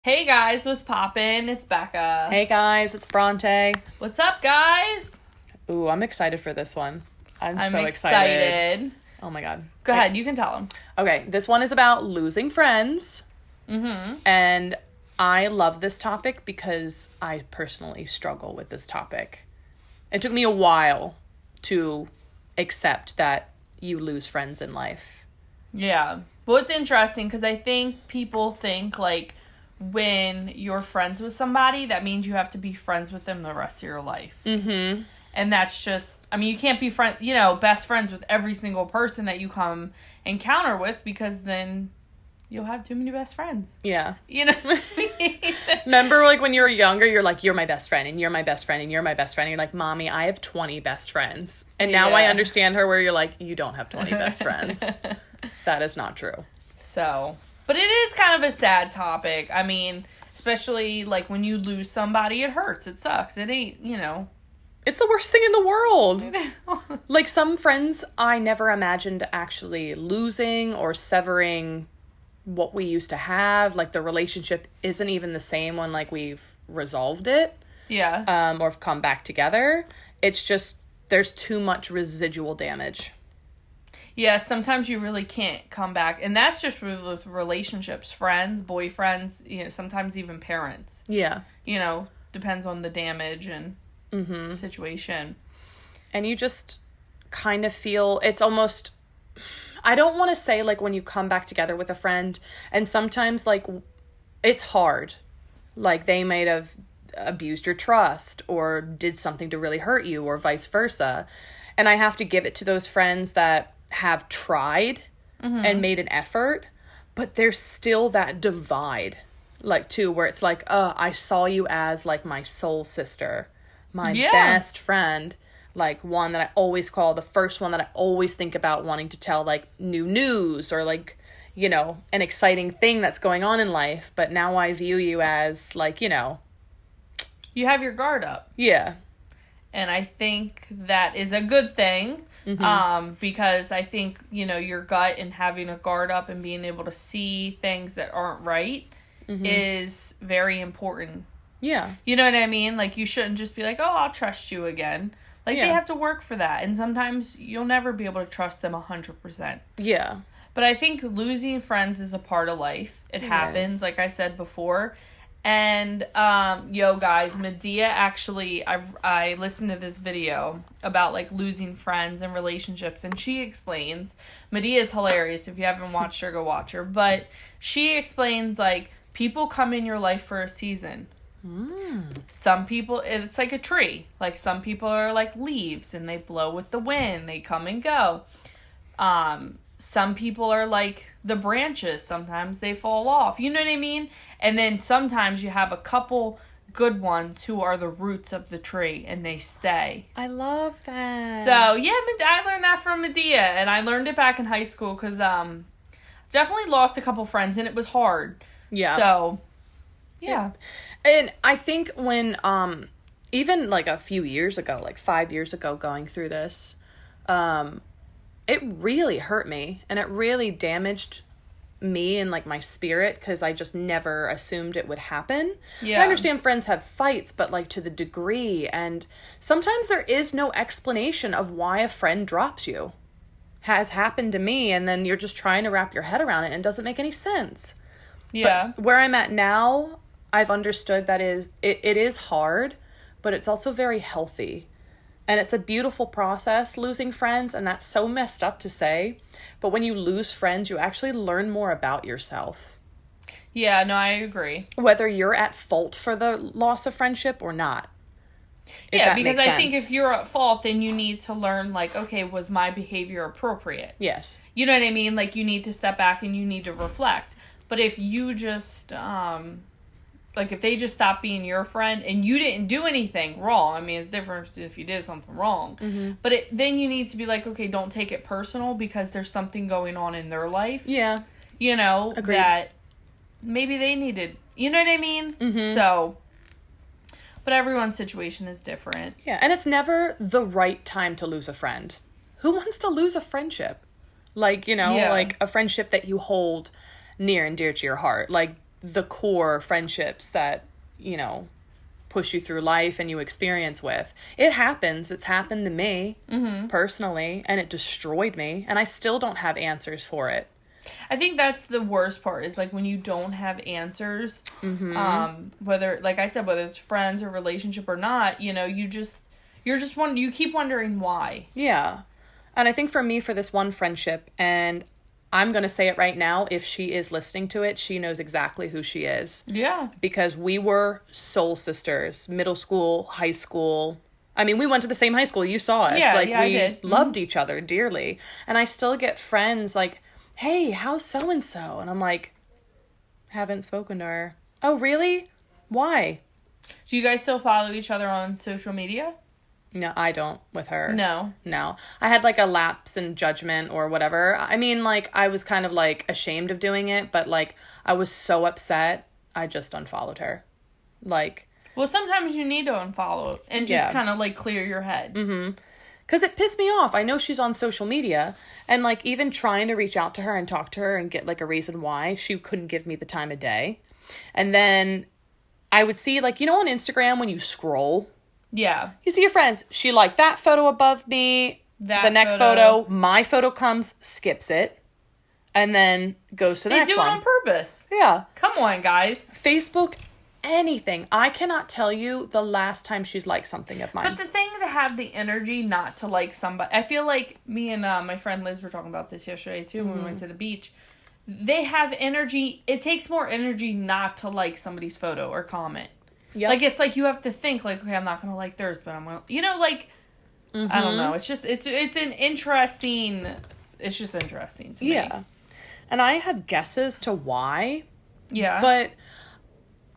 Hey guys, what's poppin'? It's Becca. Hey guys, it's Bronte. What's up, guys? Ooh, I'm excited for this one. I'm so excited. Oh my god. Go ahead, you can tell them. Okay, this one is about losing friends. Mm-hmm. And I love this topic because I personally struggle with this topic. It took me a while to accept that you lose friends in life. Yeah. Well, it's interesting because I think people think, like, when you're friends with somebody, that means you have to be friends with them the rest of your life. Mm-hmm. And that's just, I mean, you can't be best friends with every single person that you come encounter with, because then you'll have too many best friends. Yeah. You know what I mean? Remember, like, when you were younger, you're like, you're my best friend, and you're my best friend, and you're my best friend. And you're like, Mommy, I have 20 best friends. And now I understand her, where you're like, you don't have 20 best friends. That is not true. So, but it is kind of a sad topic. I mean, especially, like, when you lose somebody, it hurts. It sucks. It ain't, It's the worst thing in the world. Like, some friends I never imagined actually losing or severing what we used to have. Like, the relationship isn't even the same when, like, we've resolved it. Yeah. Or have come back together. It's just, there's too much residual damage. Yeah, sometimes you really can't come back. And that's just with relationships, friends, boyfriends, sometimes even parents. Yeah. Depends on the damage and situation. And you just kind of feel, it's almost, I don't want to say, like, when you come back together with a friend, and sometimes, like, it's hard. Like, they might have abused your trust or did something to really hurt you, or vice versa. And I have to give it to those friends that have tried and made an effort, but there's still that divide, like, too, where it's like, I saw you as, like, my soul sister, my best friend, like, one that I always call, the first one that I always think about wanting to tell, like, new news or, like, an exciting thing that's going on in life. But now I view you as, like, you have your guard up. Yeah. And I think that is a good thing. Because I think, your gut and having a guard up and being able to see things that aren't right is very important. Yeah. You know what I mean? Like, you shouldn't just be like, oh, I'll trust you again. Like, they have to work for that. And sometimes you'll never be able to trust them 100%. Yeah. But I think losing friends is a part of life. It happens, like I said before. And, guys, Medea actually, I listened to this video about, like, losing friends and relationships, and she explains, Medea's hilarious. If you haven't watched her, go watch her. But she explains, like, people come in your life for a season. Some people, it's like a tree. Like, some people are like leaves, and they blow with the wind. They come and go. Some people are like the branches. Sometimes they fall off. You know what I mean? And then sometimes you have a couple good ones who are the roots of the tree, and they stay. I love that. So, yeah, I learned that from Medea, and I learned it back in high school because definitely lost a couple friends, and it was hard. Yeah. So, yeah. And I think when, even, like, a few years ago, like 5 years ago, going through this, it really hurt me, and it really damaged me and, like, my spirit, because I just never assumed it would happen. Yeah. I understand friends have fights, but, like, to the degree, and sometimes there is no explanation of why a friend drops you. Has happened to me, and then you're just trying to wrap your head around it, and it doesn't make any sense. Yeah. But where I'm at now, I've understood that it is hard, but it's also very healthy. And it's a beautiful process, losing friends, and that's so messed up to say. But when you lose friends, you actually learn more about yourself. Yeah, no, I agree. Whether you're at fault for the loss of friendship or not. Yeah, because I think if you're at fault, then you need to learn, like, okay, was my behavior appropriate? Yes. You know what I mean? Like, you need to step back and you need to reflect. But if you just, like, if they just stop being your friend and you didn't do anything wrong, I mean, it's different if you did something wrong. But then you need to be like, okay, don't take it personal, because there's something going on in their life. Yeah. Agreed. That maybe they needed, you know what I mean? So, but everyone's situation is different. Yeah, and it's never the right time to lose a friend. Who wants to lose a friendship? Like, like a friendship that you hold near and dear to your heart. Like, the core friendships that, you know, push you through life and you experience with. It happens. It's happened to me personally, and it destroyed me, and I still don't have answers for it. I think that's the worst part, is like when you don't have answers, whether, like I said, whether it's friends or relationship or not, you know, you keep wondering why. Yeah. And I think for me, for this one friendship, and I'm going to say it right now, if she is listening to it, she knows exactly who she is. Yeah. Because we were soul sisters, middle school, high school. I mean, we went to the same high school. You saw us. Yeah, we I did. loved each other dearly. And I still get friends like, hey, how's so-and-so? And I'm like, haven't spoken to her. Oh, really? Why? Do you guys still follow each other on social media? No, I don't with her. No. I had like a lapse in judgment or whatever. I mean, like, I was kind of like ashamed of doing it, but like, I was so upset, I just unfollowed her. Like, well, sometimes you need to unfollow and just kind of like clear your head. Because it pissed me off. I know she's on social media, and like even trying to reach out to her and talk to her and get like a reason why, she couldn't give me the time of day. And then I would see, like, you know, on Instagram when you scroll, yeah, you see your friends. She liked that photo above me. The next photo, my photo comes, skips it, and then goes to the next one. They do it on purpose. Yeah. Come on, guys. Facebook, anything. I cannot tell you the last time she's liked something of mine. But the thing to have the energy not to like somebody, I feel like me and my friend Liz were talking about this yesterday too when we went to the beach. They have energy. It takes more energy not to like somebody's photo or comment. Yep. Like, it's like you have to think, like, okay, I'm not going to like theirs, but I'm going to, you know, like, I don't know. It's just, it's an interesting, it's just interesting to me. Yeah. And I have guesses to why. Yeah. But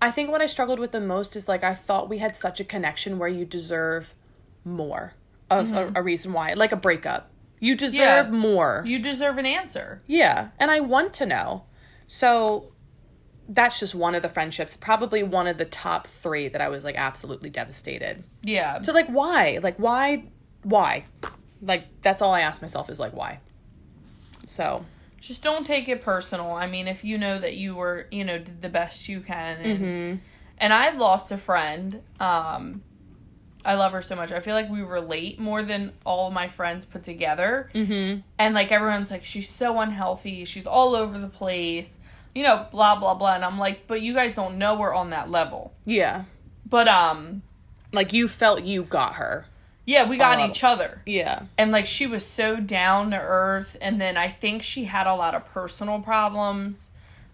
I think what I struggled with the most is, like, I thought we had such a connection where you deserve more of a reason why. Like a breakup. You deserve more. You deserve an answer. Yeah. And I want to know. So that's just one of the friendships, probably one of the top 3 that I was, like, absolutely devastated. Yeah. So, like, why? Like, why? Like, that's all I ask myself is, like, why? So. Just don't take it personal. I mean, if you know that you were, you know, did the best you can. And I've lost a friend. I love her so much. I feel like we relate more than all of my friends put together. And, like, everyone's like, she's so unhealthy. She's all over the place. You know, blah, blah, blah. And I'm like, but you guys don't know we're on that level. Yeah. But, like, you felt you got her. Yeah, we got each other. Yeah. And, like, she was so down to earth. And then I think she had a lot of personal problems.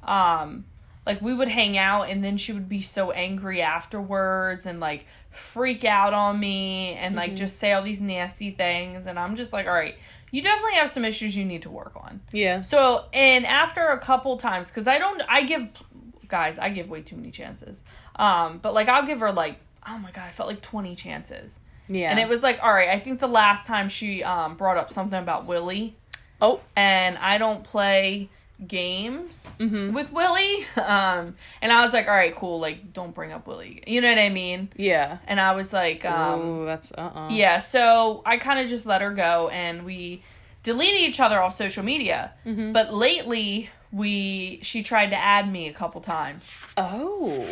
Like, we would hang out, and then she would be so angry afterwards and, like, freak out on me and, like, just say all these nasty things. And I'm just like, all right, you definitely have some issues you need to work on. Yeah. So, and after a couple times, because I give way too many chances. But, like, I'll give her, like, oh my God, I felt like 20 chances. Yeah. And it was like, all right, I think the last time she brought up something about Willie. Oh. And I don't play games with Willie. And I was like, all right, cool, like, don't bring up Willie. You know what I mean? Yeah. And I was like, ooh, that's, yeah, so I kind of just let her go, and we deleted each other off social media. But lately, she tried to add me a couple times. Oh.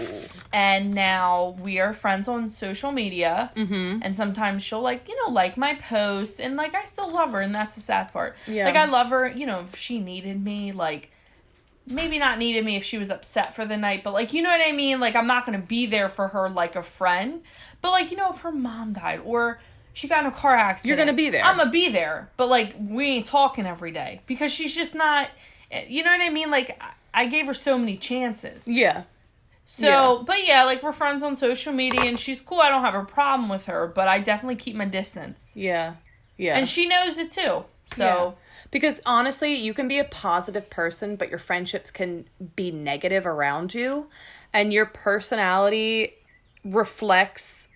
And now we are friends on social media. And sometimes she'll, like, you know, like my posts. And, like, I still love her, and that's the sad part. Yeah. Like, I love her, you know, if she needed me, like, maybe not needed me if she was upset for the night. But, like, you know what I mean? Like, I'm not going to be there for her like a friend. But, like, you know, if her mom died or she got in a car accident. You're going to be there. I'm going to be there. But, like, we ain't talking every day. Because she's just not... You know what I mean? Like, I gave her so many chances. Yeah. So, but yeah, like, we're friends on social media, and she's cool. I don't have a problem with her, but I definitely keep my distance. Yeah. Yeah. And she knows it, too. So. Yeah. Because, honestly, you can be a positive person, but your friendships can be negative around you. And your personality reflects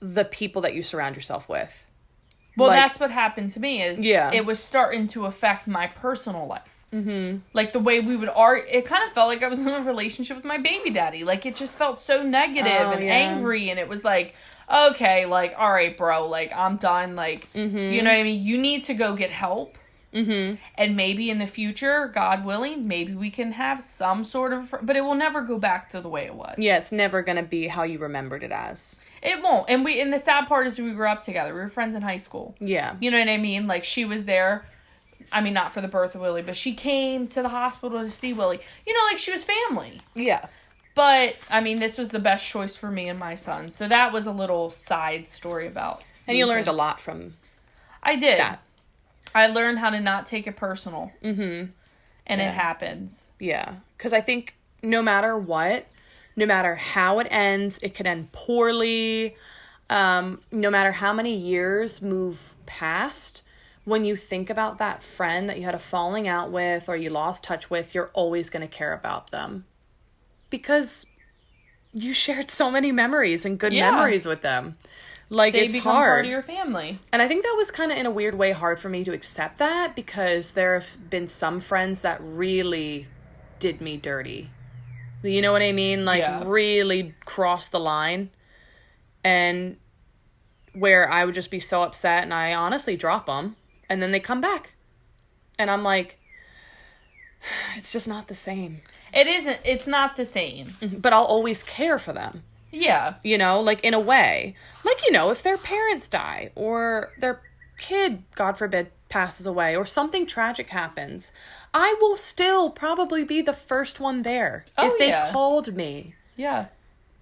the people that you surround yourself with. Well, like, that's what happened to me is it was starting to affect my personal life. Like, the way we would argue, it kind of felt like I was in a relationship with my baby daddy. Like, it just felt so negative and angry, and it was like, okay, like, all right, bro, like, I'm done. Like, you know what I mean? You need to go get help. Mm-hmm. And maybe in the future, God willing, maybe we can have some sort of... But it will never go back to the way it was. Yeah, it's never going to be how you remembered it as. It won't. And the sad part is we grew up together. We were friends in high school. Yeah. You know what I mean? Like, she was there. I mean, not for the birth of Willie, but she came to the hospital to see Willie. You know, like, she was family. Yeah. But, I mean, this was the best choice for me and my son. So that was a little side story about... And you learned a lot from I did. that. I learned how to not take it personal. Mm-hmm. And it happens. Yeah. Because I think no matter what, no matter how it ends, it could end poorly. No matter how many years move past, when you think about that friend that you had a falling out with or you lost touch with, you're always going to care about them. Because you shared so many memories and good memories with them. Like, they it's become hard. part of your family. And I think that was kind of, in a weird way, hard for me to accept that, because there have been some friends that really did me dirty. You know what I mean? Like, really crossed the line. And where I would just be so upset, and I honestly drop them, and then they come back. And I'm like, it's just not the same. It isn't. It's not the same. But I'll always care for them. Yeah. You know, like, in a way. Like, you know, if their parents die or their kid, God forbid, passes away or something tragic happens, I will still probably be the first one there. If they called me. Yeah.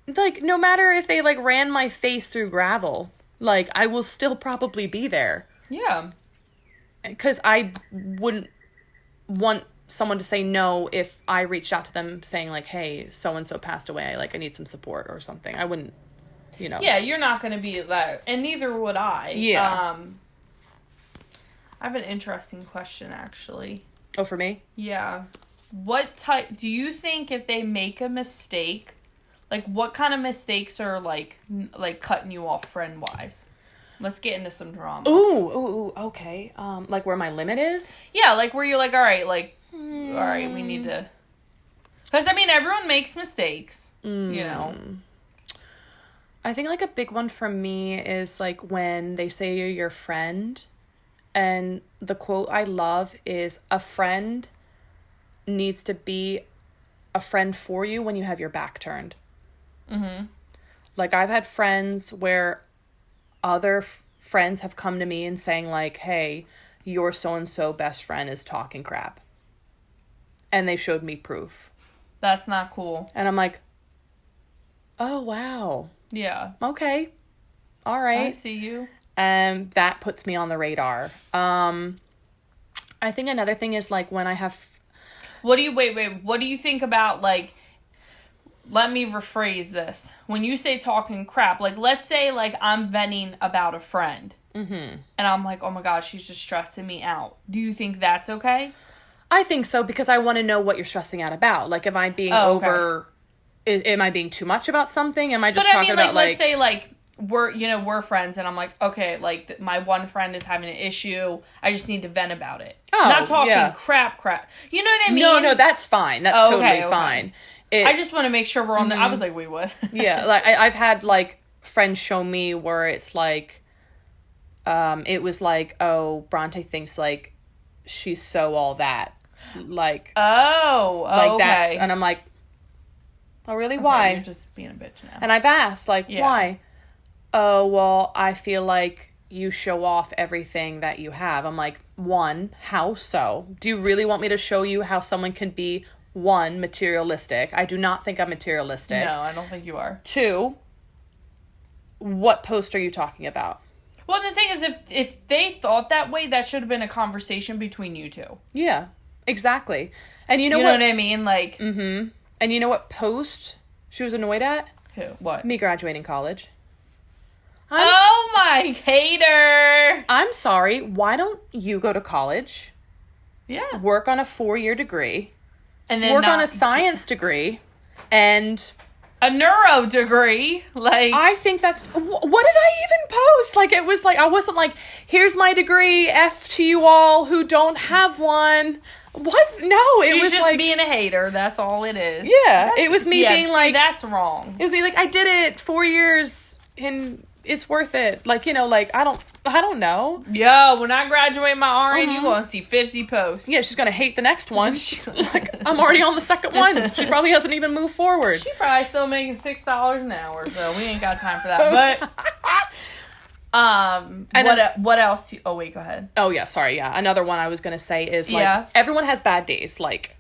Like, no matter if they, like, ran my face through gravel, like, I will still probably be there. Yeah. Because I wouldn't want someone to say no if I reached out to them saying, like, hey, so-and-so passed away, like, I need some support or something. I wouldn't, you know. Yeah, you're not going to be that, and neither would I. Yeah. I have an interesting question, actually. Oh, for me? Yeah. What type, do you think if they make a mistake, like, what kind of mistakes are, like cutting you off friend-wise? Let's get into some drama. Ooh, okay. Like, where my limit is? Yeah, like, where you're like, all right, like, all right, we need to... Because, I mean, everyone makes mistakes, you know? I think, like, a big one for me is, like, when they say you're your friend, and the quote I love is, a friend needs to be a friend for you when you have your back turned. Mm-hmm. Like, I've had friends where other friends have come to me and saying, like, hey, your so-and-so best friend is talking crap. And they showed me proof. That's not cool. And I'm like, oh, wow. Yeah. Okay. All right. I see you. And that puts me on the radar. I think another thing is, like, when I have... What do you think about, like... Let me rephrase this. When you say talking crap, like, let's say, like, I'm venting about a friend. Mm-hmm. And I'm like, oh my gosh, she's just stressing me out. Do you think that's okay? I think so, because I want to know what you're stressing out about. Like, am I being over... Am I being too much about something? Am I just talking about, like... let's say, like, we're friends, and I'm like, okay, like, my one friend is having an issue. I just need to vent about it. Oh, not talking crap. You know what I mean? No, that's fine. That's totally fine. I just want to make sure we're on the... I was like, wait, what? Yeah, like, I've had, like, friends show me where it's, like... it was like, oh, Bronte thinks, like, she's so all that. Like... like, that's... And I'm like, oh, really? Okay, why? You're just being a bitch now. And I've asked, like, why? Oh, well, I feel like you show off everything that you have. I'm like, one, how so? Do you really want me to show you how someone can be, one, materialistic? I do not think I'm materialistic. No, I don't think you are. Two, what post are you talking about? Well, the thing is, if they thought that way, that should have been a conversation between you two. Yeah, exactly. And you know what I mean? Like... Mm-hmm. And you know what post she was annoyed at? Who? What? Me graduating college. Oh my hater! I'm sorry. Why don't you go to college? Yeah. Work on a 4-year degree. And then work on a science degree. And... a neuro degree. Like... I think that's... What did I even post? Like, it was like... I wasn't like, here's my degree. F to you all who don't have one. What? No, it was just like... being a hater. That's all it is. Yeah. It was me being like... that's wrong. It was me like, I did it 4 years in it's worth it. Like, you know, like, I don't know. Yo, when I graduate my RN, you gonna see 50 posts. Yeah, she's gonna hate the next one. Like, I'm already on the second one. She probably hasn't even moved forward. She probably still making $6 an hour, so we ain't got time for that. But what else? Oh wait, go ahead. Oh yeah, sorry. Yeah, another one I was gonna say is like, Yeah. everyone has bad days. Like,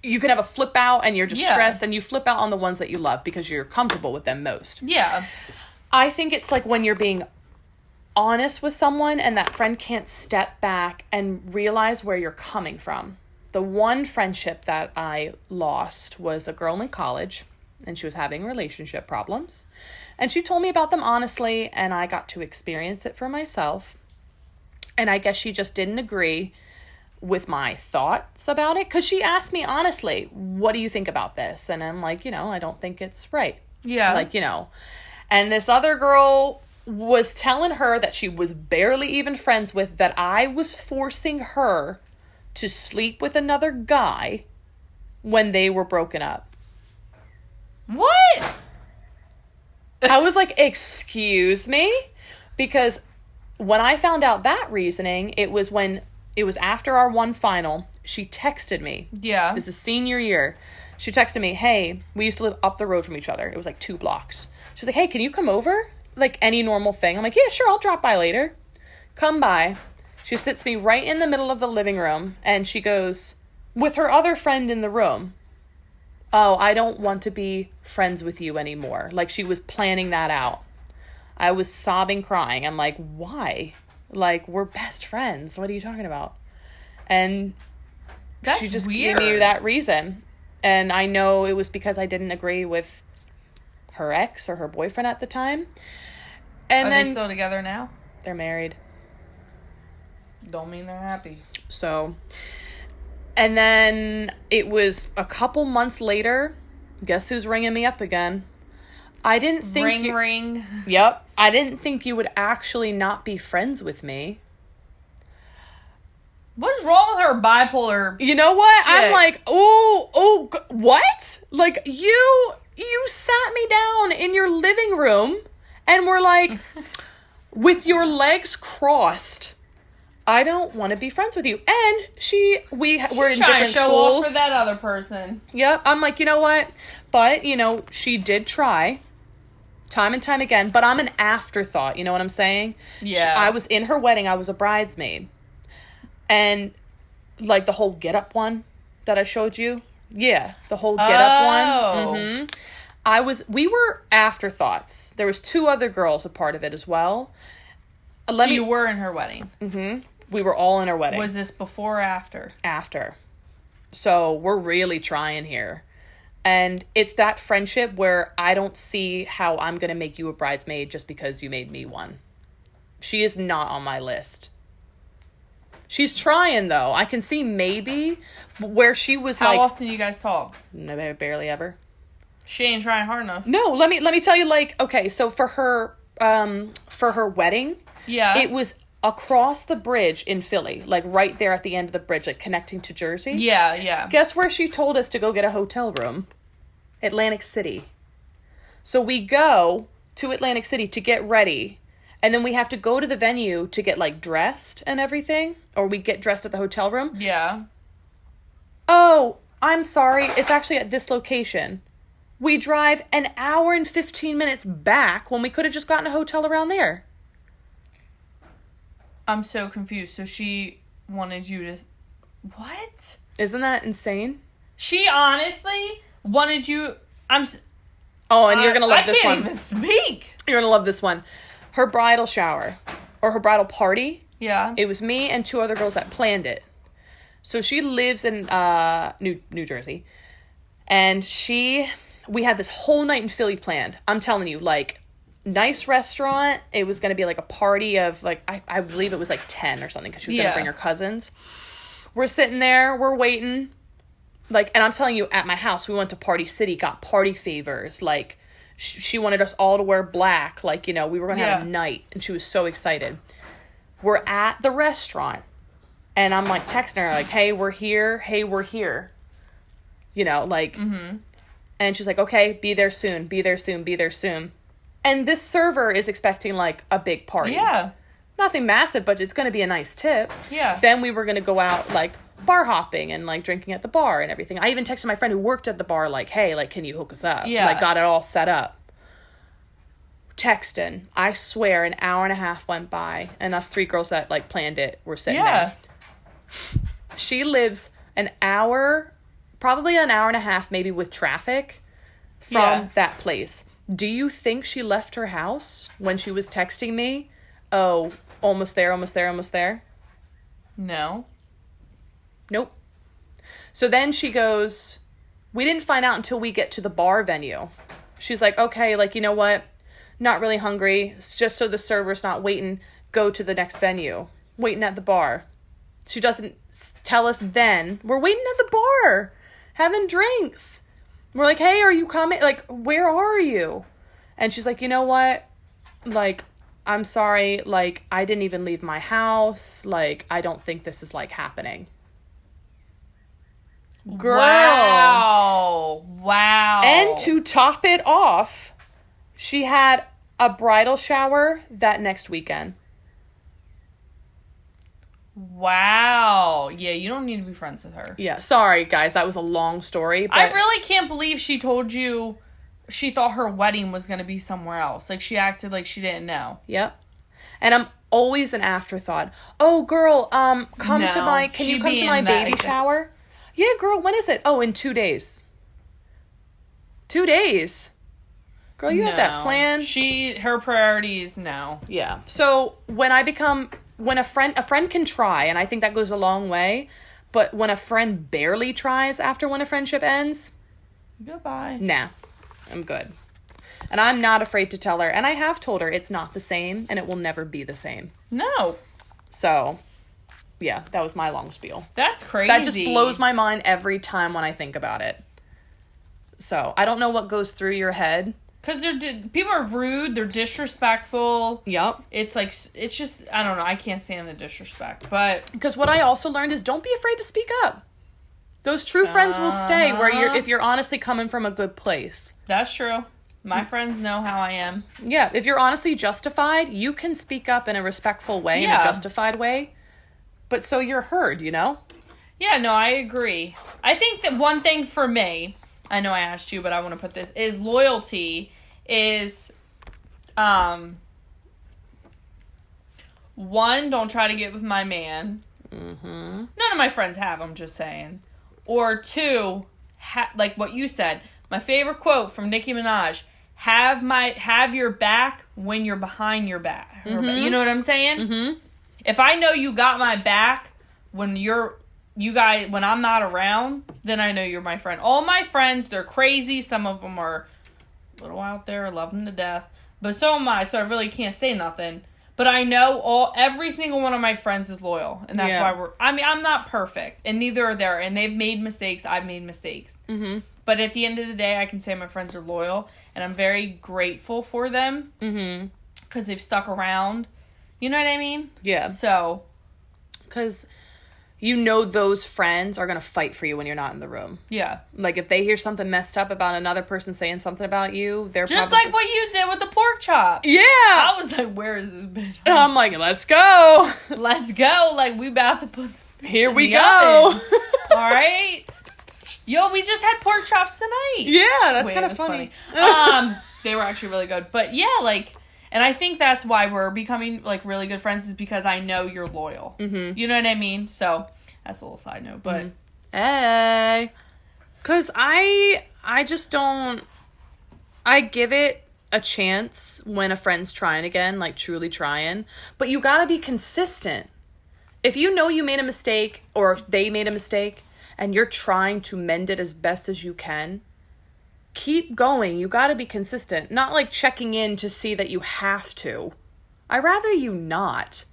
you can have a flip out and you're just stressed, and you flip out on the ones that you love because you're comfortable with them most. Yeah. I think it's like when you're being honest with someone and that friend can't step back and realize where you're coming from. The one friendship that I lost was a girl in college, and she was having relationship problems. And she told me about them honestly, and I got to experience it for myself. And I guess she just didn't agree with my thoughts about it, because she asked me honestly, what do you think about this? And I'm like, you know, I don't think it's right. Yeah. Like, you know. And this other girl was telling her that she was barely even friends with, that I was forcing her to sleep with another guy when they were broken up. What? I was like, excuse me? Because when I found out that reasoning, it was after our one final. She texted me. Yeah. This is senior year. She texted me, hey, we used to live up the road from each other. It was like 2 blocks. She's like, hey, can you come over? Like any normal thing. I'm like, yeah, sure, I'll drop by later. Come by. She sits me right in the middle of the living room, and she goes, with her other friend in the room, oh, I don't want to be friends with you anymore. Like, she was planning that out. I was sobbing, crying. I'm like, why? Like, we're best friends. What are you talking about? And That's she just weird. gave me that reason. And I know it was because I didn't agree with her ex or her boyfriend at the time. And Are then they still together now? they're married. Don't mean they're happy. So, and then it was a couple months later. Guess who's ringing me up again? I didn't think Ring. Yep. I didn't think you would actually not be friends with me. What's wrong with her bipolar? You know what? Shit. I'm like, what? Like, you sat me down in your living room and were like, with your legs crossed, I don't want to be friends with you. And we're in different show schools. off for that other person. Yep. I'm like, you know what? But, you know, she did try time and time again, but I'm an afterthought. You know what I'm saying? Yeah. I was in her wedding. I was a bridesmaid. And like the whole Get Up one that I showed you. Yeah. The whole Get Up one. Mm-hmm. We were afterthoughts. There was 2 other girls a part of it as well. You were in her wedding. Mm-hmm. We were all in her wedding. Was this before or after? After. So we're really trying here. And it's that friendship where I don't see how I'm going to make you a bridesmaid just because you made me one. She is not on my list. She's trying, though. I can see maybe where she was How often do you guys talk? No, barely ever. She ain't trying hard enough. No, let me tell you, like, okay, so for her wedding, Yeah. it was across the bridge in Philly, like right there at the end of the bridge, like connecting to Jersey. Yeah. Guess where she told us to go get a hotel room? Atlantic City. So we go to Atlantic City to get ready, and then we have to go to the venue to get, like, dressed and everything, or we get dressed at the hotel room. Yeah. Oh, I'm sorry, it's actually at this location. We drive an hour and 15 minutes back when we could have just gotten a hotel around there. I'm so confused. So she wanted you to... What? Isn't that insane? She honestly wanted you... Oh, and you're going to love this one. I can't even speak. You're going to love this one. Her bridal shower, or her bridal party, Yeah. it was me and 2 other girls that planned it. So she lives in New Jersey. And we had this whole night in Philly planned. I'm telling you, like, nice restaurant. It was going to be like a party of, like, I believe it was like 10 or something, because she was going to bring her cousins. We're sitting there, we're waiting. Like, and I'm telling you, at my house, we went to Party City, got party favors. Like, she wanted us all to wear black. Like, you know, we were going to have a night. And she was so excited. We're at the restaurant. And I'm, like, texting her, like, hey, we're here. Hey, we're here. You know, like. Mm-hmm. And she's like, okay, be there soon. Be there soon. Be there soon. And this server is expecting, like, a big party. Yeah. Nothing massive, but it's going to be a nice tip. Yeah. Then we were going to go out, like, bar hopping and, like, drinking at the bar and everything. I even texted my friend who worked at the bar, like, hey, like, can you hook us up? Yeah. Like, got it all set up. Texting. I swear, an hour and a half went by, and us 3 girls that, like, planned it were sitting there. She lives an hour, probably an hour and a half, maybe with traffic, from that place. Do you think she left her house when she was texting me? Oh, almost there, almost there, almost there. No. Nope. So then she goes, we didn't find out until we get to the bar venue. She's like, okay, like, you know what? Not really hungry. It's just so the server's not waiting. Go to the next venue. Waiting at the bar. She doesn't tell us then. We're waiting at the bar. Having drinks. We're like, hey, are you coming? Like, where are you? And she's like, you know what? Like, I'm sorry. Like, I didn't even leave my house. Like, I don't think this is, like, happening. Girl. Wow. And to top it off, she had a bridal shower that next weekend. Wow. Yeah, you don't need to be friends with her. Yeah, sorry, guys. That was a long story. But I really can't believe she told you she thought her wedding was going to be somewhere else. Like, she acted like she didn't know. Yep. And I'm always an afterthought. Oh, girl, can you come to my baby shower? Yeah, girl, when is it? Oh, in 2 days. 2 days. Girl, you had that plan. Her priorities, no. Yeah. So when a friend can try, and I think that goes a long way, but when a friend barely tries after when a friendship ends, goodbye. Nah, I'm good. And I'm not afraid to tell her, and I have told her it's not the same, and it will never be the same. No. So, yeah, that was my long spiel. That's crazy. That just blows my mind every time when I think about it. So, I don't know what goes through your head. Because people are rude, they're disrespectful. Yep. It's like, it's just, I don't know, I can't stand the disrespect, but... Because what I also learned is don't be afraid to speak up. Those true friends will stay if you're honestly coming from a good place. That's true. My friends know how I am. Yeah, if you're honestly justified, you can speak up in a respectful way, in a justified way. But so you're heard, you know? Yeah, no, I agree. I think that one thing for me, I know I asked you, but I want to put this, is loyalty is, one, don't try to get with my man. Mm-hmm. None of my friends have, I'm just saying. Or two, like what you said, my favorite quote from Nicki Minaj, have your back when you're behind your back. Mm-hmm. You know what I'm saying? Mm-hmm. If I know you got my back when when I'm not around, then I know you're my friend. All my friends, they're crazy. Some of them are a little out there, I love them to death. But so am I, so I really can't say nothing. But I know every single one of my friends is loyal. And that's why I'm not perfect. And neither are they. And they've made mistakes. I've made mistakes. Mm-hmm. But at the end of the day, I can say my friends are loyal. And I'm very grateful for them. Mm-hmm. Because they've stuck around. You know what I mean? Yeah. So. Because you know those friends are going to fight for you when you're not in the room. Yeah. Like, if they hear something messed up about another person saying something about you, they're just like what you did with the pork chop. Yeah. I was like, where is this bitch? And I'm like, let's go. Let's go. Like, we about to put this Here we go. All right. Yo, we just had pork chops tonight. Yeah, that's kind of funny. They were actually really good. But yeah, like, and I think that's why we're becoming, like, really good friends, is because I know you're loyal. Mm-hmm. You know what I mean? So, that's a little side note, but. Mm-hmm. Hey. Because I just don't. I give it a chance when a friend's trying again, like, truly trying. But you gotta be consistent. If you know you made a mistake, or they made a mistake, and you're trying to mend it as best as you can, keep going. You gotta be consistent. Not like checking in to see that you have to. I'd rather you not.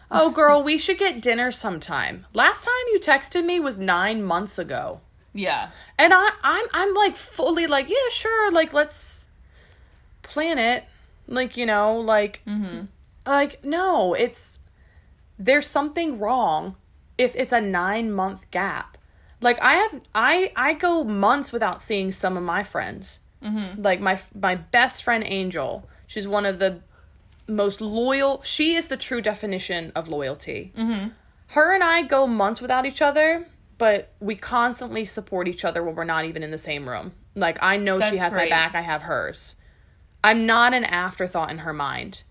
Oh, girl, we should get dinner sometime. Last time you texted me was 9 months ago. Yeah. And I'm like fully like, yeah, sure, like, let's plan it. Like, you know, like, like, no, there's something wrong if it's a 9-month gap. Like, I go months without seeing some of my friends. Mm-hmm. Like, my best friend, Angel, She's one of the most loyal. She is the true definition of loyalty. Mm-hmm. Her and I go months without each other, but we constantly support each other when we're not even in the same room. Like, I know she has my back, I have hers. I'm not an afterthought in her mind.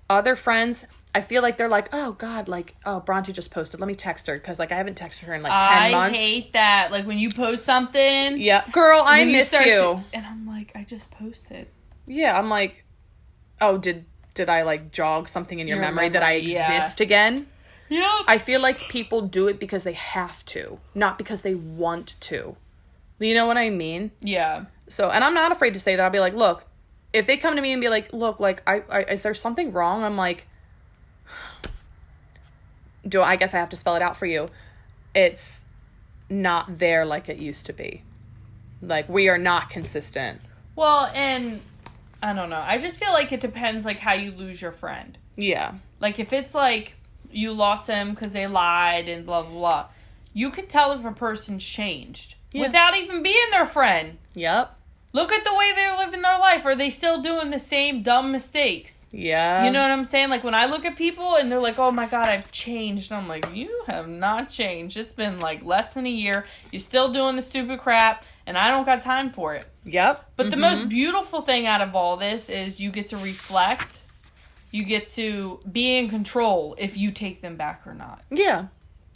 Other friends, I feel like they're like, oh, God, like, oh, Bronte just posted. Let me text her, because, like, I haven't texted her in, like, 10 months. I hate that. Like, when you post something. Yeah. Girl, I miss you. And I'm like, I just posted. Yeah, I'm like, oh, did I, like, jog something in your memory that I exist again? Yeah. I feel like people do it because they have to, not because they want to. You know what I mean? Yeah. So, and I'm not afraid to say that. I'll be like, look, if they come to me and be like, look, like, I is there something wrong? I'm like, I guess I have to spell it out for you. It's not there like it used to be. Like, we are not consistent. Well, and I don't know. I just feel like it depends, like, how you lose your friend. Yeah. Like, if it's like you lost them because they lied and blah, blah, blah, you can tell if a person's changed without even being their friend. Yep. Look at the way they're living their life. Are they still doing the same dumb mistakes? Yeah. You know what I'm saying? Like, when I look at people and they're like, oh my God, I've changed. And I'm like, you have not changed. It's been like less than a year. You're still doing the stupid crap. And I don't got time for it. Yep. But the most beautiful thing out of all this is you get to reflect. You get to be in control if you take them back or not. Yeah.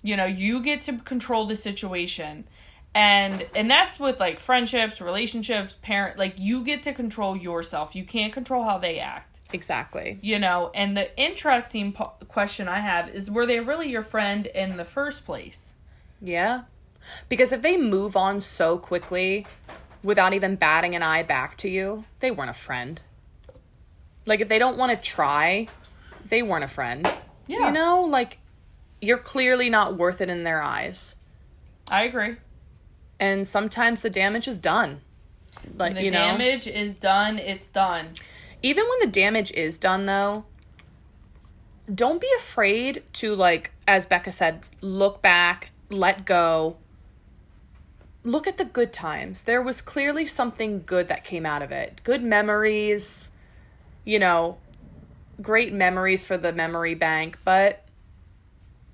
You know, you get to control the situation. And that's with, like, friendships, relationships, like, you get to control yourself. You can't control how they act. Exactly. You know, and the interesting question I have is, were they really your friend in the first place? Yeah. Because if they move on so quickly without even batting an eye back to you, they weren't a friend. Like, if they don't want to try, they weren't a friend. Yeah. You know, like, you're clearly not worth it in their eyes. I agree. And sometimes the damage is done. Like, when the damage is done, it's done. Even when the damage is done, though, don't be afraid to, like, as Becca said, look back, let go. Look at the good times. There was clearly something good that came out of it. Good memories, you know, great memories for the memory bank, but,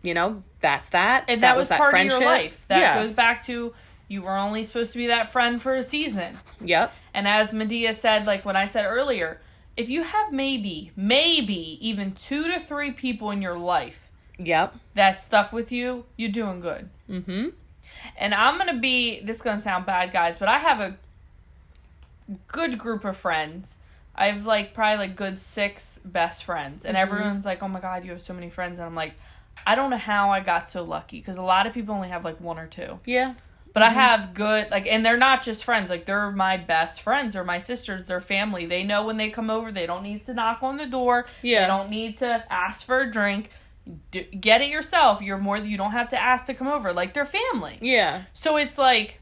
you know, that's that. And that was part friendship. Of your life. That goes back to, you were only supposed to be that friend for a season. Yep. And as Medea said, like when I said earlier, if you have maybe even 2 to 3 people in your life that stuck with you, you're doing good. Mm-hmm. And I'm going to this is going to sound bad, guys, but I have a good group of friends. I have, like, probably, like, good 6 best friends. And everyone's like, oh, my God, you have so many friends. And I'm like, I don't know how I got so lucky. Because a lot of people only have, like, 1 or 2. Yeah. But I have good, like, and they're not just friends. Like, they're my best friends or my sisters. They're family. They know when they come over, they don't need to knock on the door. Yeah. They don't need to ask for a drink. Get it yourself. You don't have to ask to come over. Like, they're family. Yeah. So it's like,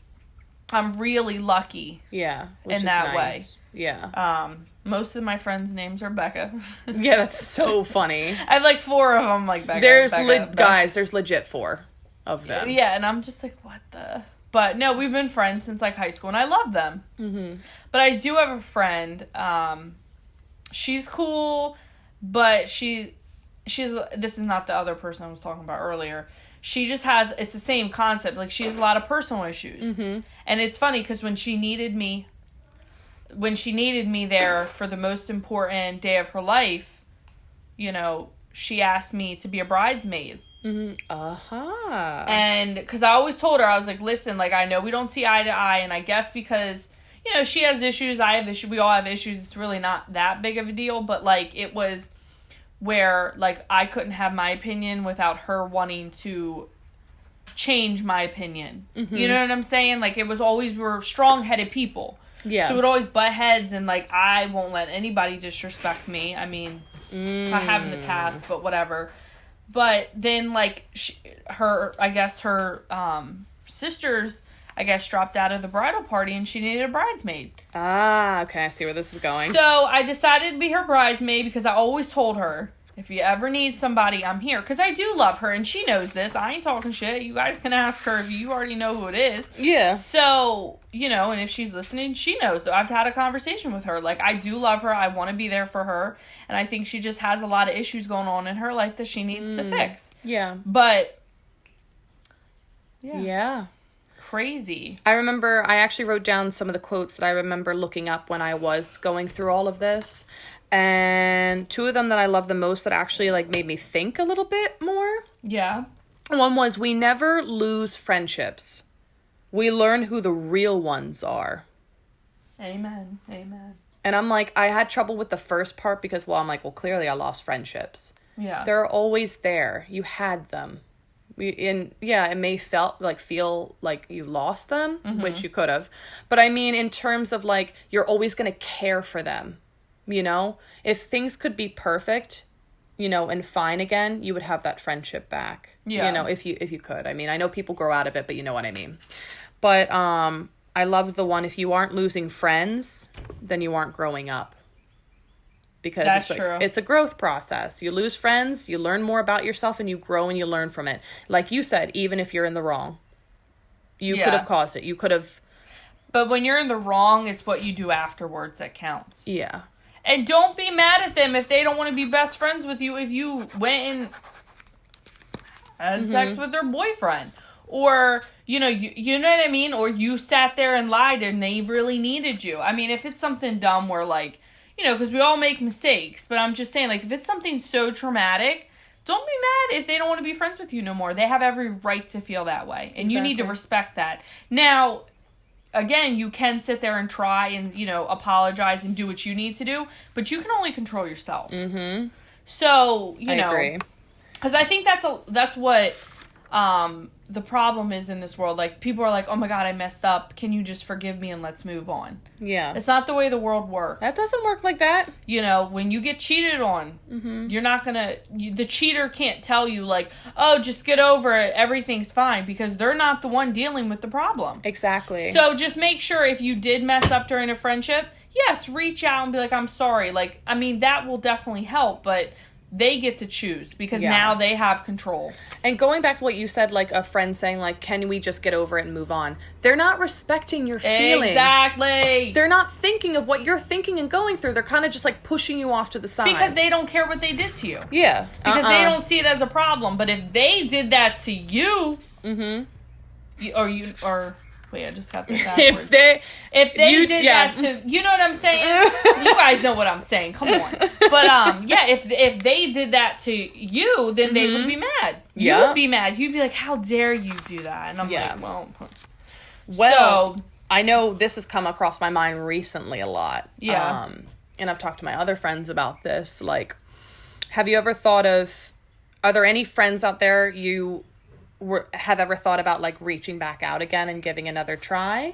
I'm really lucky. Yeah. In that way. Yeah. Most of my friends' names are Becca. Yeah, that's so funny. I have like 4 of them, like Becca. Guys, there's legit 4 of them. Yeah, and I'm just like, what the? But no, we've been friends since like high school, and I love them. Mm-hmm. But I do have a friend. She's cool, but she's. This is not the other person I was talking about earlier. She just has. It's the same concept. Like, she has a lot of personal issues, and it's funny because when she needed me there for the most important day of her life, you know, she asked me to be a bridesmaid. Mm-hmm. Uh-huh. And because I always told her, I was like, listen, like, I know we don't see eye to eye, and I guess because, you know, she has issues, I have issues, we all have issues, it's really not that big of a deal, but, like, it was where, like, I couldn't have my opinion without her wanting to change my opinion. Mm-hmm. You know what I'm saying? Like, it was always, we're strong-headed people. Yeah. So it always butt heads, and, like, I won't let anybody disrespect me. I mean, I have in the past, but whatever. But then, like, her sisters, I guess, dropped out of the bridal party, and she needed a bridesmaid. Ah, okay, I see where this is going. So I decided to be her bridesmaid because I always told her, If you ever need somebody, I'm here. Because I do love her, and she knows this. I ain't talking shit. You guys can ask her if you already know who it is. Yeah. So, you know, and if she's listening, she knows. So I've had a conversation with her. Like, I do love her. I want to be there for her. And I think she just has a lot of issues going on in her life that she needs to fix. Yeah. But, yeah. Crazy. I remember, I actually wrote down some of the quotes that I remember looking up when I was going through all of this. And two of them that I love the most that actually, like, made me think a little bit more. Yeah. One was, we never lose friendships. We learn who the real ones are. Amen. Amen. And I'm like, I had trouble with the first part because, well, I'm like, well, clearly I lost friendships. Yeah. They're always there. You had them. It may feel like you lost them, which you could have. But I mean, in terms of, like, you're always going to care for them. You know, if things could be perfect, you know, and fine again, you would have that friendship back. Yeah. You know, if you could. I mean, I know people grow out of it, but you know what I mean. But I love the one, if you aren't losing friends, then you aren't growing up. Because That's true. It's a growth process. You lose friends, you learn more about yourself, and you grow and you learn from it. Like you said, even if you're in the wrong, you could have caused it. You could have. But when you're in the wrong, it's what you do afterwards that counts. Yeah. And don't be mad at them if they don't want to be best friends with you if you went and had sex with their boyfriend. Or, you know what I mean? Or you sat there and lied and they really needed you. I mean, if it's something dumb where, like, you know, because we all make mistakes. But I'm just saying, like, if it's something so traumatic, don't be mad if they don't want to be friends with you no more. They have every right to feel that way. And you need to respect that. Now, again, you can sit there and try and, you know, apologize and do what you need to do, but you can only control yourself. Mm-hmm. So, I agree. Because I think that's what the problem is in this world. Like, people are like, oh my God, I messed up. Can you just forgive me and let's move on? Yeah. It's not the way the world works. That doesn't work like that. You know, when you get cheated on, you're not gonna, the cheater can't tell you, like, oh, just get over it, everything's fine, because they're not the one dealing with the problem. Exactly. So just make sure if you did mess up during a friendship, yes, reach out and be like, I'm sorry. Like, I mean, that will definitely help, but they get to choose because now they have control. And going back to what you said, like a friend saying, like, can we just get over it and move on? They're not respecting your feelings. Exactly. They're not thinking of what you're thinking and going through. They're kind of just like pushing you off to the side. Because they don't care what they did to you. Yeah. Because they don't see it as a problem. But if they did that to you, wait, I just got this backwards. If they did that to, you know what I'm saying? You guys know what I'm saying. Come on. But if they did that to you, then they would be mad. You would be mad. You'd be like, how dare you do that? And I'm like, well, I know this has come across my mind recently a lot. Yeah. And I've talked to my other friends about this. Like, have you ever thought of, are there any friends out there you have ever thought about, like, reaching back out again and giving another try?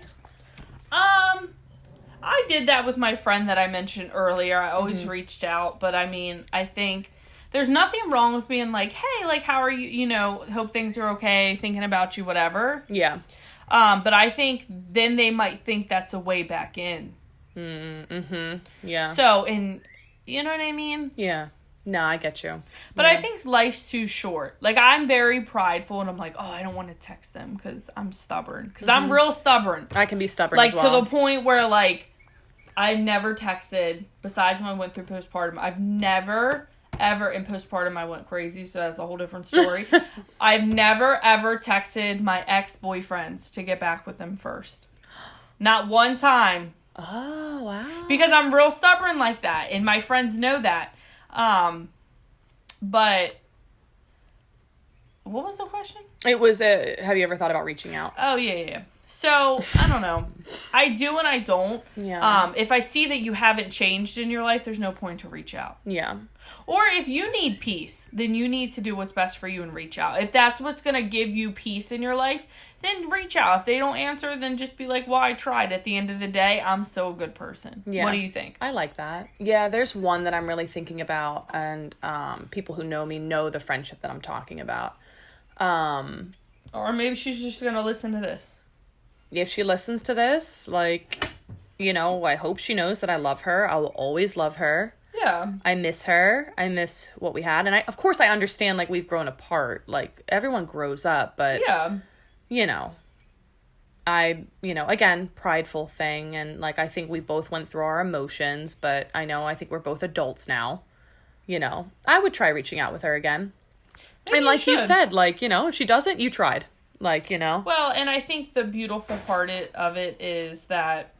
I did that with my friend that I mentioned earlier. I always reached out, but I mean, I think there's nothing wrong with being like, hey, like, how are you? You know, hope things are okay, thinking about you, whatever. Yeah. But I think then they might think that's a way back in. Yeah. So, you know what I mean? Yeah. No, I get you. But I think life's too short. Like, I'm very prideful, and I'm like, oh, I don't want to text them because I'm stubborn. Because I'm real stubborn. I can be stubborn as well. To the point where, like, I've never texted, besides when I went through postpartum, I've never, ever, in postpartum I went crazy, so that's a whole different story. I've never, ever texted my ex-boyfriends to get back with them first. Not one time. Oh, wow. Because I'm real stubborn like that, and my friends know that. But what was the question? It was, have you ever thought about reaching out? Oh, yeah. So, I don't know. I do and I don't. Yeah. If I see that you haven't changed in your life, there's no point to reach out. Yeah. Or if you need peace, then you need to do what's best for you and reach out. If that's what's going to give you peace in your life, then reach out. If they don't answer, then just be like, well, I tried. At the end of the day, I'm still a good person. Yeah. What do you think? I like that. Yeah, there's one that I'm really thinking about, and people who know me know the friendship that I'm talking about. Or maybe she's just going to listen to this. If she listens to this, like, you know, I hope she knows that I love her. I will always love her. Yeah. I miss her. I miss what we had. And of course I understand, like, we've grown apart. Like, everyone grows up, but, Yeah. you know, again, prideful thing. And, like, I think we both went through our emotions, but I think we're both adults now. You know, I would try reaching out with her again. Maybe and like you should. said, like, if she doesn't, you tried. Like, Well, and I think the beautiful part of it is that,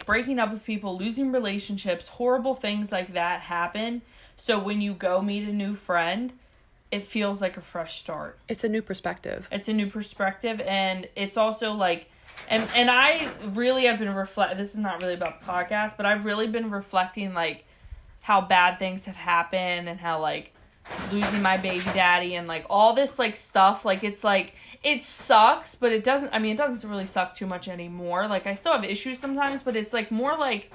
breaking up with people, losing relationships, horrible things like that happen. So when you go meet a new friend, it feels like a fresh start. It's a new perspective. And it's also like, and I really have been this is not really about the podcast, but I've really been reflecting, like, how bad things have happened and how, like, losing my baby daddy and, like, all this, like, stuff, like, it's like, it sucks, but it doesn't really suck too much anymore. Like, I still have issues sometimes, but it's, like, more like,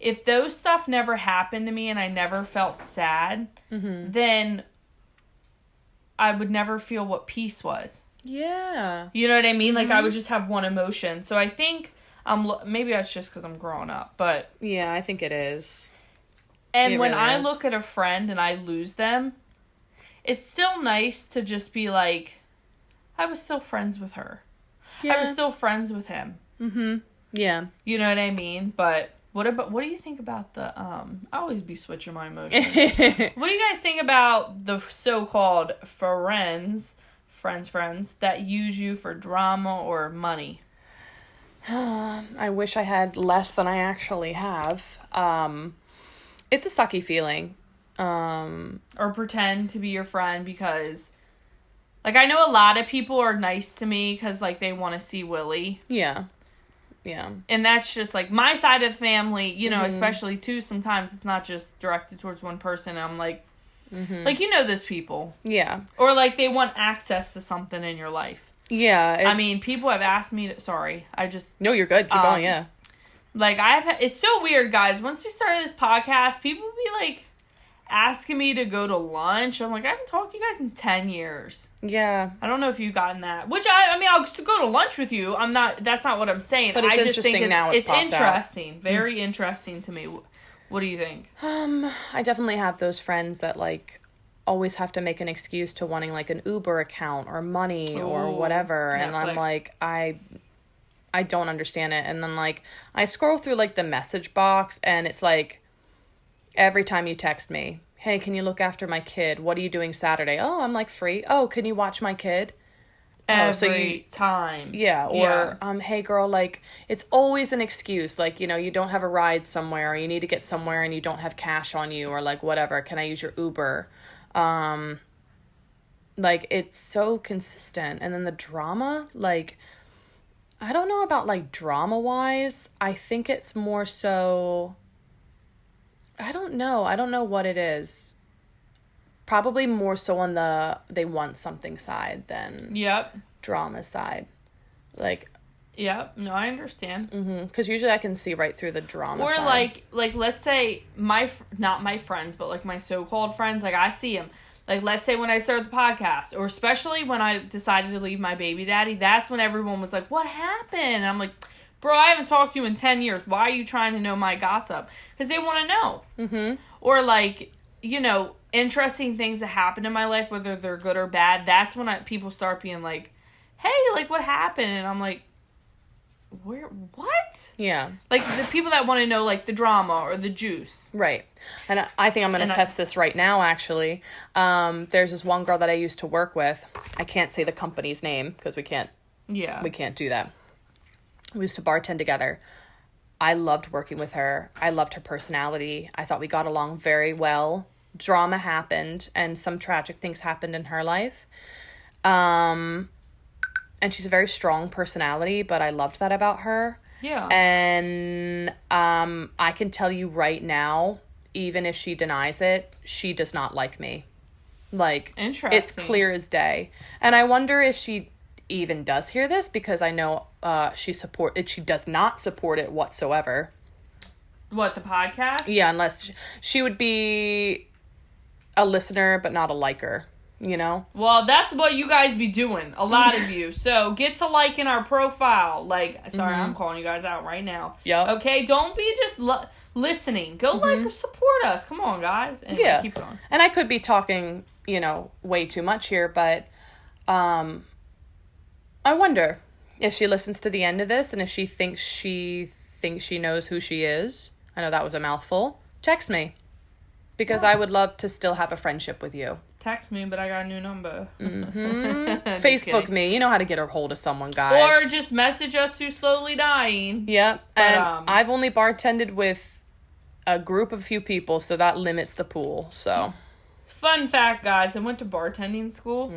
if those stuff never happened to me and I never felt sad, then I would never feel what peace was. Yeah. You know what I mean? Like, I would just have one emotion. So I think, maybe that's just because I'm growing up, but... Yeah, I think it is. And when I look at a friend and I lose them, it's still nice to just be like, I was still friends with her. Yeah. I was still friends with him. Mm-hmm. Yeah. You know what I mean? But what do you think about the, I always be switching my emotions. What do you guys think about the so-called friends that use you for drama or money? I wish I had less than I actually have. It's a sucky feeling. Or pretend to be your friend because, like, I know a lot of people are nice to me because, like, they want to see Willie. Yeah. Yeah. And that's just, like, my side of the family, especially, too, sometimes it's not just directed towards one person. I'm like, like, those people. Yeah. Or, like, they want access to something in your life. Yeah. People have asked me No, you're good. Keep going, yeah. Like, it's so weird, guys. Once we started this podcast, people be, like, asking me to go to lunch. I'm like, I haven't talked to you guys in 10 years. Yeah. I don't know if you've gotten that. Which, I'll still go to lunch with you. That's not what I'm saying. But it's interesting now it's popped interesting. Out. Very interesting to me. What do you think? I definitely have those friends that, like, always have to make an excuse to wanting, like, an Uber account or money or whatever. Netflix. And I'm like, I don't understand it. And then, like, I scroll through, like, the message box, and it's like, every time you text me, hey, can you look after my kid? What are you doing Saturday? Oh, I'm, like, free. Oh, can you watch my kid? Every time. Yeah, or, hey, girl, like, it's always an excuse. Like, you don't have a ride somewhere, or you need to get somewhere and you don't have cash on you, or, like, whatever. Can I use your Uber? Like, it's so consistent. And then the drama, like... I don't know about, like, drama-wise. I think it's more so... I don't know. I don't know what it is. Probably more so on the they want something side than drama side. Like... Yep. No, I understand. Because usually I can see right through the drama side. Or, like, let's say, not my friends, but, like, my so-called friends, like, I see them. Like, let's say when I started the podcast, or especially when I decided to leave my baby daddy, that's when everyone was like, what happened? And I'm like, bro, I haven't talked to you in 10 years. Why are you trying to know my gossip? Because they want to know. Mm-hmm. Or, like, interesting things that happen in my life, whether they're good or bad, that's when people start being like, hey, like, what happened? And I'm like, what? Yeah. Like, the people that want to know, like, the drama or the juice. Right. And I think I'm going to test this right now, actually. There's this one girl that I used to work with. I can't say the company's name because we can't do that. We used to bartend together. I loved working with her. I loved her personality. I thought we got along very well. Drama happened and some tragic things happened in her life. And she's a very strong personality, but I loved that about her. Yeah. And I can tell you right now, even if she denies it, she does not like me. Like, it's clear as day. And I wonder if she even does hear this, because I know she does not support it whatsoever. What, the podcast? Yeah, unless she would be a listener, but not a liker. you know? Well, that's what you guys be doing. A lot of you. So get to liking our profile. Like, sorry, I'm calling you guys out right now. Yep. Okay? Don't be just listening. Go like or support us. Come on, guys. Anyway, keep going. And I could be talking, you know, way too much here, but I wonder if she listens to the end of this and if she thinks she knows who she is. I know that was a mouthful. Text me. Because I would love to still have a friendship with you. Text me, but I got a new number. Facebook me. You know how to get a hold of someone, guys. Or just message us through Slowly Dying. Yep. And I've only bartended with a group of few people, so that limits the pool. So, fun fact, guys, I went to bartending school.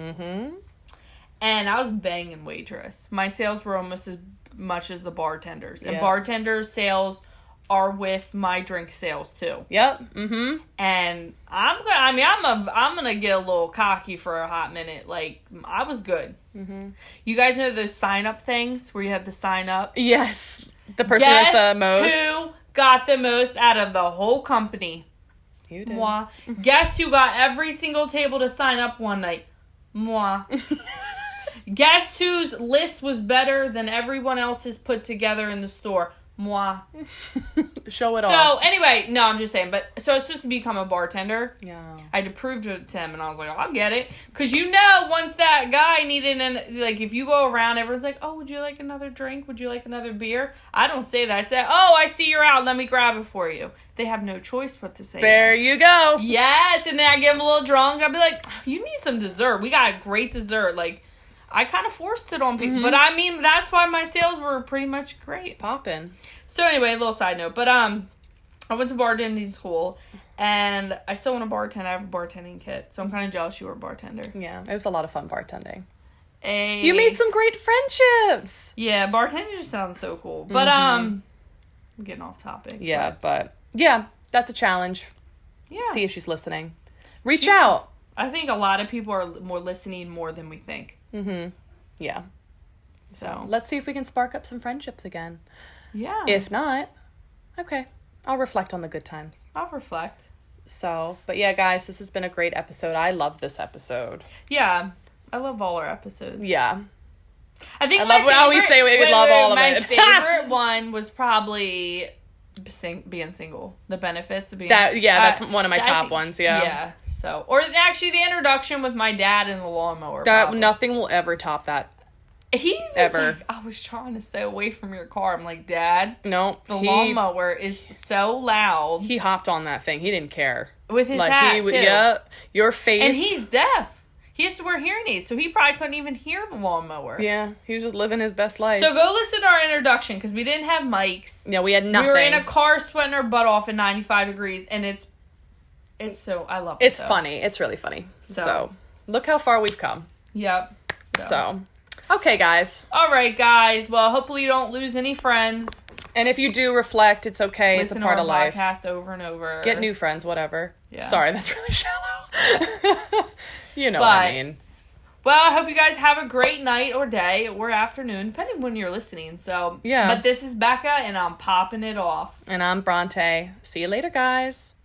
And I was banging waitress. My sales were almost as much as the bartenders. And bartenders' sales are with my drink sales too. Yep. And I'm gonna get a little cocky for a hot minute. Like, I was good. You guys know those sign up things where you have to sign up? Yes. The person who has the most. Who got the most out of the whole company? You did. Moi. Guess who got every single table to sign up one night? Moi. Guess whose list was better than everyone else's put together in the store? Moi. Show it off. So, anyway, no, I'm just saying. But, so I was supposed to become a bartender. Yeah. I had to prove it to him, and I was like, I'll get it. Because you know, once that guy needed like, if you go around, everyone's like, oh, would you like another drink? Would you like another beer? I don't say that. I say, oh, I see you're out. Let me grab it for you. They have no choice but to say there yes. you go. Yes, and then I get them a little drunk. I'll be like, you need some dessert. We got great dessert. Like, I kind of forced it on people. But, I mean, that's why my sales were pretty much great. Poppin'. So, anyway, a little side note. But, I went to bartending school, and I still want to bartend. I have a bartending kit. So, I'm kind of jealous you were a bartender. Yeah, it was a lot of fun bartending. Hey. You made some great friendships. Yeah, bartending just sounds so cool. But, I'm getting off topic. Yeah, but yeah, that's a challenge. Yeah. See if she's listening. Reach out. I think a lot of people are more listening more than we think. Yeah. So let's see if we can spark up some friendships again. Yeah. If not, okay. I'll reflect on the good times. I'll reflect. So, but yeah, guys, this has been a great episode. I love this episode. Yeah. I love all our episodes. Yeah. I think I love how we say we love all of it. My favorite one was probably being single. The benefits of being that's one of my top ones, yeah. Yeah. So, or actually the introduction with my dad and the lawnmower. Nothing will ever top that. He was ever. Like, I was trying to stay away from your car. I'm like, Dad, no, the lawnmower is so loud. He hopped on that thing. He didn't care. With his hat, too. Yeah, your face. And he's deaf. He has to wear hearing aids, so he probably couldn't even hear the lawnmower. Yeah, he was just living his best life. So go listen to our introduction, because we didn't have mics. Yeah, we had nothing. We were in a car sweating our butt off at 95 degrees, and it's so, I love it. It's funny. It's really funny. So, look how far we've come. Yep. So, okay, guys. All right, guys. Well, hopefully you don't lose any friends. And if you do reflect, it's okay. Listen it's a part to of our life. podcast over and over. Get new friends, whatever. Yeah. Sorry, that's really shallow. You know what I mean. Well, I hope you guys have a great night or day or afternoon, depending when you're listening. So, yeah. But this is Becca, and I'm popping it off. And I'm Bronte. See you later, guys.